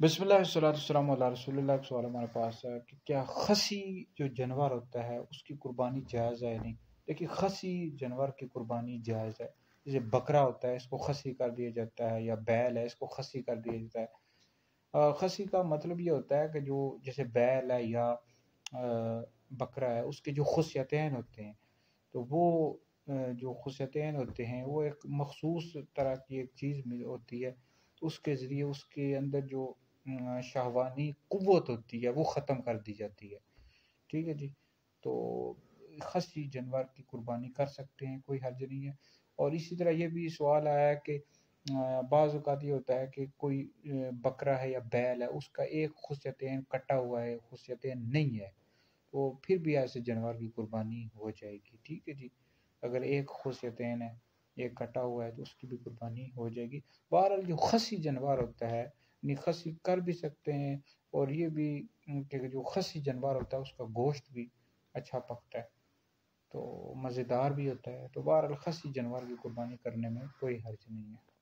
بسم اللہ والسلام علی رسول اللہ۔ ایک سوال ہمارے پاس ہے کہ کیا خسی جو جانور ہوتا ہے اس کی قربانی جائز ہے یا نہیں؟ دیکھیے، خسی جانور کی قربانی جائز ہے۔ جیسے بکرا ہوتا ہے، اس کو خسی کر دیا جاتا ہے، یا بیل ہے، اس کو خسی کر دیا جاتا ہے۔ خسی کا مطلب یہ ہوتا ہے کہ جو جیسے بیل ہے یا بکرا ہے، اس کے جو خصیتین ہوتے ہیں، تو وہ جو خصیتین ہوتے ہیں وہ ایک مخصوص طرح کی ایک چیز ہوتی ہے، اس کے ذریعے اس کے اندر جو شہوانی قوت ہوتی ہے وہ ختم کر دی جاتی ہے۔ ٹھیک ہے جی، تو خصی جانور کی قربانی کر سکتے ہیں، کوئی حرج نہیں ہے۔ اور اسی طرح یہ بھی سوال آیا ہے کہ بعض اوقات یہ ہوتا ہے کہ کوئی بکرا ہے یا بیل ہے، اس کا ایک خصیتین کٹا ہوا ہے، خصیتین نہیں ہے، تو پھر بھی ایسے جانور کی قربانی ہو جائے گی۔ ٹھیک ہے جی، اگر ایک خصیتین ہے، ایک کٹا ہوا ہے، تو اس کی بھی قربانی ہو جائے گی۔ بہرحال جو خصی جانور ہوتا ہے، خسی کر بھی سکتے ہیں، اور یہ بھی کہ جو خسی جانور ہوتا ہے اس کا گوشت بھی اچھا پکتا ہے، تو مزیدار بھی ہوتا ہے۔ تو بہرحال خسی جانور کی قربانی کرنے میں کوئی حرج نہیں ہے۔